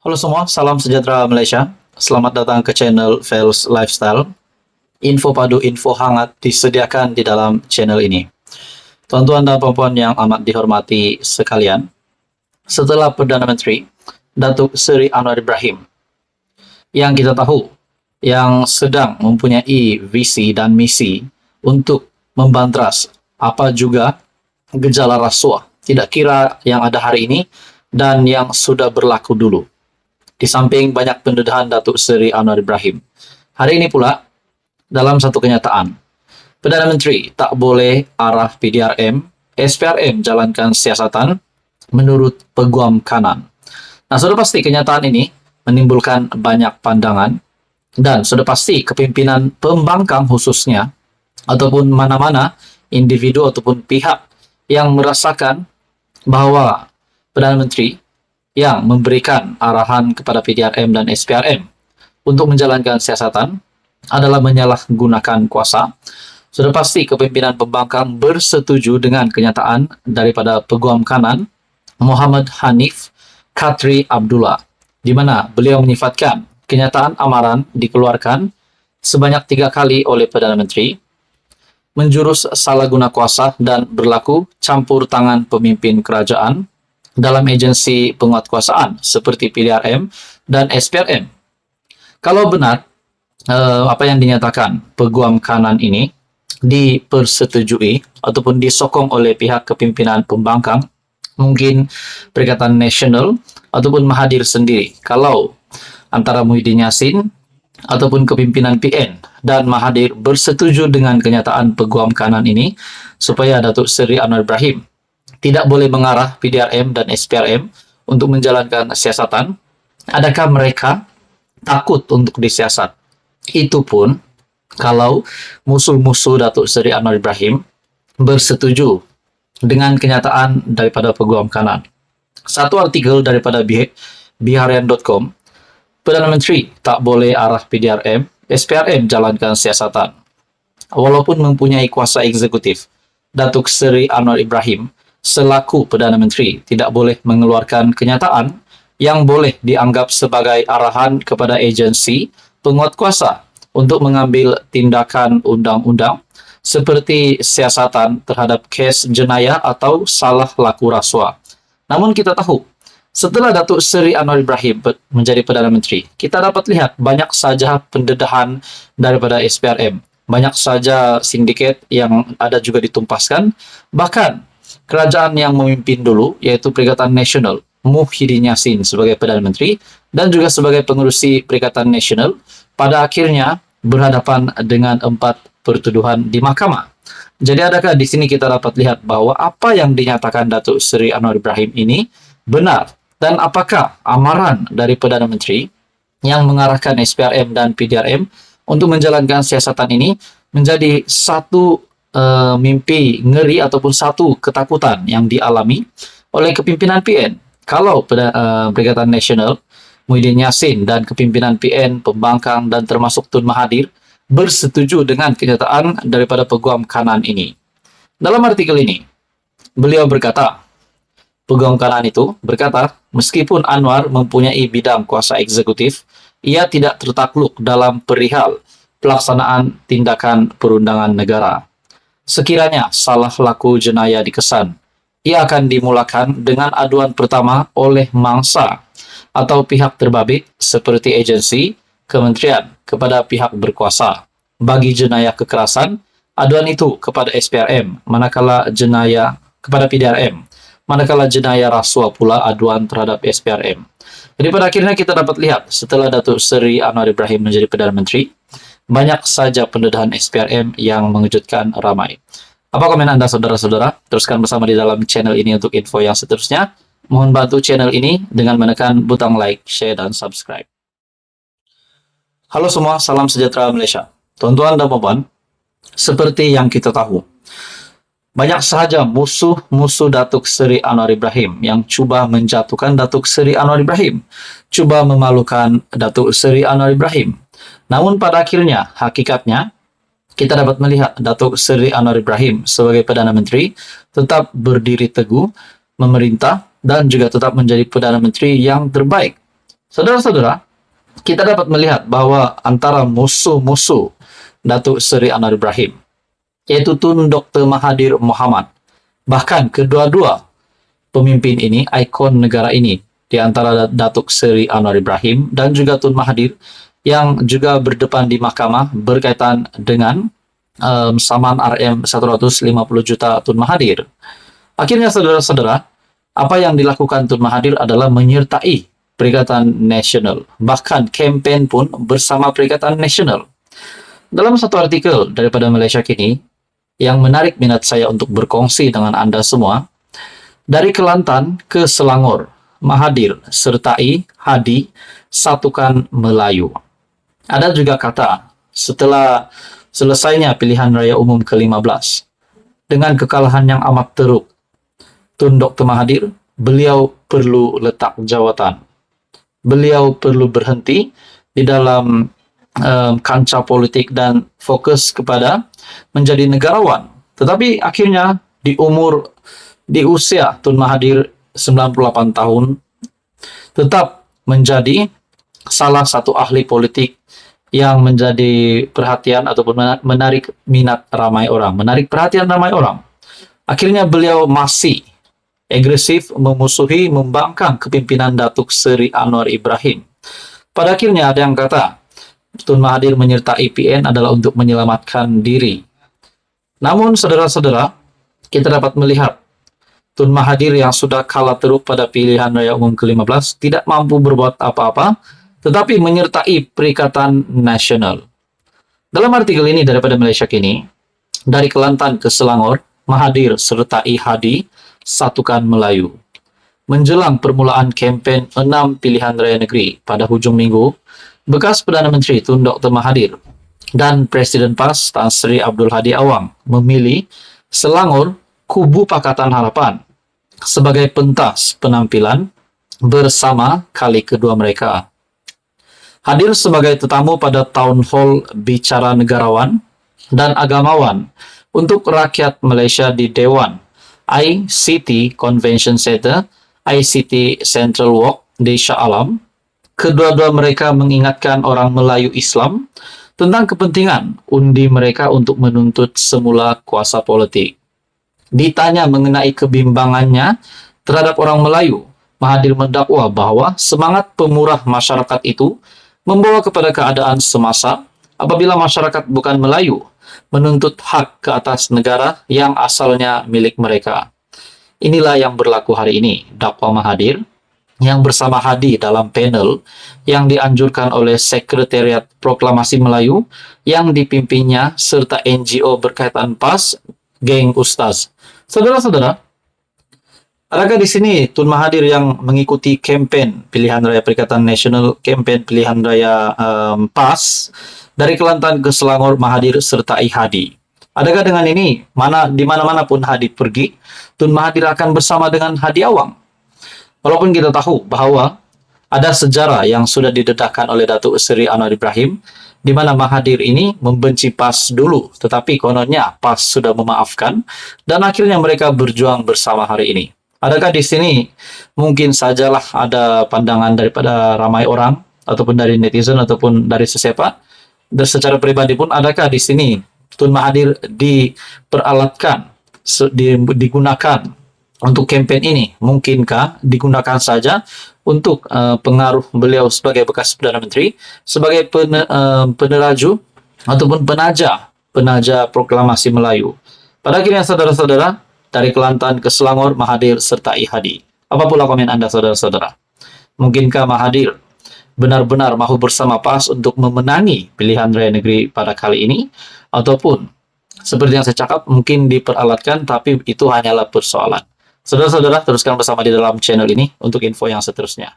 Halo semua, salam sejahtera Malaysia. Selamat datang ke channel Fels Lifestyle. Info padu, info hangat disediakan di dalam channel ini. Tuan-tuan dan puan-puan yang amat dihormati sekalian, setelah Perdana Menteri Datuk Seri Anwar Ibrahim yang kita tahu yang sedang mempunyai visi dan misi untuk membantras apa juga gejala rasuah, tidak kira yang ada hari ini dan yang sudah berlaku dulu. Di samping banyak pendedahan Datuk Seri Anwar Ibrahim, hari ini pula dalam satu kenyataan, Perdana Menteri tak boleh arah PDRM, SPRM jalankan siasatan menurut peguam kanan. Nah, sudah pasti kenyataan ini menimbulkan banyak pandangan dan sudah pasti kepimpinan pembangkang khususnya ataupun mana-mana individu ataupun pihak yang merasakan bahwa Perdana Menteri yang memberikan arahan kepada PDRM dan SPRM untuk menjalankan siasatan adalah menyalahgunakan kuasa. Sudah pasti kepimpinan pembangkang bersetuju dengan kenyataan daripada peguam kanan Muhammad Hanif Khatri Abdullah, di mana beliau menyifatkan kenyataan amaran dikeluarkan sebanyak 3 kali oleh Perdana Menteri menjurus salah guna kuasa dan berlaku campur tangan pemimpin kerajaan dalam agensi penguatkuasaan seperti PDRM dan SPRM. Kalau benar apa yang dinyatakan peguam kanan ini dipersetujui ataupun disokong oleh pihak kepimpinan pembangkang, mungkin Perikatan Nasional ataupun Mahathir sendiri. Kalau antara Muhyiddin Yassin ataupun kepimpinan PN dan Mahathir bersetuju dengan kenyataan peguam kanan ini supaya Datuk Seri Anwar Ibrahim tidak boleh mengarah PDRM dan SPRM untuk menjalankan siasatan, adakah mereka takut untuk disiasat? Itu pun kalau musuh-musuh Datuk Seri Anwar Ibrahim bersetuju dengan kenyataan daripada peguam kanan. Satu artikel daripada Biharian.com, Perdana Menteri tak boleh arah PDRM, SPRM jalankan siasatan. Walaupun mempunyai kuasa eksekutif, Datuk Seri Anwar Ibrahim selaku Perdana Menteri tidak boleh mengeluarkan kenyataan yang boleh dianggap sebagai arahan kepada agensi penguatkuasa untuk mengambil tindakan undang-undang seperti siasatan terhadap kes jenayah atau salah laku rasuah. Namun kita tahu, setelah Datuk Seri Anwar Ibrahim menjadi Perdana Menteri, kita dapat lihat banyak saja pendedahan daripada SPRM, banyak saja sindiket yang ada juga ditumpaskan, bahkan kerajaan yang memimpin dulu, yaitu Perikatan Nasional, Muhyiddin Yassin sebagai Perdana Menteri dan juga sebagai pengerusi Perikatan Nasional, pada akhirnya berhadapan dengan 4 pertuduhan di mahkamah. Jadi adakah di sini kita dapat lihat bahwa apa yang dinyatakan Datuk Seri Anwar Ibrahim ini benar? Dan apakah amaran dari Perdana Menteri yang mengarahkan SPRM dan PDRM untuk menjalankan siasatan ini menjadi satu mimpi ngeri ataupun satu ketakutan yang dialami oleh kepimpinan PN. Kalau Perikatan Nasional, Muhyiddin Yassin dan kepimpinan PN, pembangkang dan termasuk Tun Mahathir bersetuju dengan kenyataan daripada peguam kanan ini. Dalam artikel ini, beliau berkata, peguam kanan itu berkata, meskipun Anwar mempunyai bidang kuasa eksekutif, ia tidak tertakluk dalam perihal pelaksanaan tindakan perundangan negara. Sekiranya salah laku jenayah dikesan, ia akan dimulakan dengan aduan pertama oleh mangsa atau pihak terbabit seperti agensi, kementerian kepada pihak berkuasa. Bagi jenayah kekerasan, aduan itu kepada SPRM, manakala jenayah kepada PDRM, manakala jenayah rasuah pula aduan terhadap SPRM. Jadi pada akhirnya kita dapat lihat setelah Datuk Seri Anwar Ibrahim menjadi Perdana Menteri, banyak saja pendedahan SPRM yang mengejutkan ramai. Apa komen Anda saudara-saudara? Teruskan bersama di dalam channel ini untuk info yang seterusnya. Mohon bantu channel ini dengan menekan butang like, share, dan subscribe. Halo semua, salam sejahtera Malaysia. Tuan-tuan dan puan-puan, seperti yang kita tahu, banyak sahaja musuh-musuh Datuk Seri Anwar Ibrahim yang cuba menjatuhkan Datuk Seri Anwar Ibrahim, cuba memalukan Datuk Seri Anwar Ibrahim. Namun pada akhirnya, hakikatnya, kita dapat melihat Datuk Seri Anwar Ibrahim sebagai Perdana Menteri tetap berdiri teguh, memerintah, dan juga tetap menjadi Perdana Menteri yang terbaik Saudara-saudara, kita dapat melihat bahwa antara musuh-musuh Datuk Seri Anwar Ibrahim, yaitu Tun Dr. Mahathir Mohamad, bahkan kedua-dua pemimpin ini, ikon negara ini, di antara Datuk Seri Anwar Ibrahim dan juga Tun Mahathir, yang juga berdepan di mahkamah berkaitan dengan saman RM 150 juta Tun Mahathir. Akhirnya saudara-saudara, apa yang dilakukan Tun Mahathir adalah menyertai Perikatan Nasional, bahkan kempen pun bersama Perikatan Nasional. Dalam satu artikel daripada Malaysia Kini yang menarik minat saya untuk berkongsi dengan Anda semua, dari Kelantan ke Selangor, Mahathir sertai Hadi satukan Melayu. Ada juga kata, setelah selesainya pilihan raya umum ke-15, dengan kekalahan yang amat teruk, Tun Dr. Mahathir, beliau perlu letak jawatan. Beliau perlu berhenti di dalam kancah politik dan fokus kepada menjadi negarawan. Tetapi akhirnya di usia Tun Mahathir 98 tahun tetap menjadi salah satu ahli politik yang menjadi perhatian ataupun menarik minat ramai orang, menarik perhatian ramai orang. Akhirnya beliau masih agresif memusuhi, membangkang kepimpinan Datuk Seri Anwar Ibrahim. Pada akhirnya ada yang kata, Tun Mahathir menyertai PN adalah untuk menyelamatkan diri. Namun saudara-saudara, kita dapat melihat Tun Mahathir yang sudah kalah teruk pada pilihan raya umum ke-15 tidak mampu berbuat apa-apa, tetapi menyertai Perikatan Nasional. Dalam artikel ini daripada Malaysia Kini, dari Kelantan ke Selangor, Mahathir sertai Hadi satukan Melayu. Menjelang permulaan kempen 6 pilihan raya negeri pada hujung minggu, bekas Perdana Menteri Tun Dr. Mahathir dan Presiden PAS Tan Sri Abdul Hadi Awang memilih Selangor kubu Pakatan Harapan sebagai pentas penampilan bersama kali kedua mereka. Hadir sebagai tetamu pada Town Hall Bicara Negarawan dan Agamawan untuk rakyat Malaysia di Dewan ICT Convention Center, ICT Central Walk di Shah Alam. Kedua-dua mereka mengingatkan orang Melayu Islam tentang kepentingan undi mereka untuk menuntut semula kuasa politik. Ditanya mengenai kebimbangannya terhadap orang Melayu, Mahathir mendakwa bahwa semangat pemurah masyarakat itu membawa kepada keadaan semasa apabila masyarakat bukan Melayu menuntut hak ke atas negara yang asalnya milik mereka. Inilah yang berlaku hari ini, dakwa Mahathir yang bersama Hadi dalam panel yang dianjurkan oleh Sekretariat Proklamasi Melayu yang dipimpinnya serta NGO berkaitan PAS, Geng Ustaz. Saudara-saudara, adakah di sini Tun Mahathir yang mengikuti kempen pilihan raya Perikatan Nasional, kempen pilihan raya PAS dari Kelantan ke Selangor, Mahathir sertai Hadi? Adakah dengan ini, di mana-mana pun Hadi pergi, Tun Mahathir akan bersama dengan Hadi Awang? Walaupun kita tahu bahwa ada sejarah yang sudah didedahkan oleh Datuk Seri Anwar Ibrahim, di mana Mahathir ini membenci PAS dulu, tetapi kononnya PAS sudah memaafkan, dan akhirnya mereka berjuang bersama hari ini. Adakah di sini mungkin sajalah ada pandangan daripada ramai orang, ataupun dari netizen, ataupun dari sesiapa, dan secara pribadi pun adakah di sini Tun Mahathir diperalatkan, digunakan untuk kempen ini? Mungkinkah digunakan saja untuk pengaruh beliau sebagai bekas Perdana Menteri, sebagai peneraju ataupun penaja proklamasi Melayu? Pada akhirnya saudara-saudara, dari Kelantan ke Selangor, Mahathir sertai Hadi. Apa pula komen Anda saudara-saudara? Mungkinkah Mahathir benar-benar mahu bersama PAS untuk memenangi pilihan raya negeri pada kali ini? Ataupun seperti yang saya cakap, mungkin diperalatkan, tapi itu hanyalah persoalan. Saudara-saudara, teruskan bersama di dalam channel ini untuk info yang seterusnya.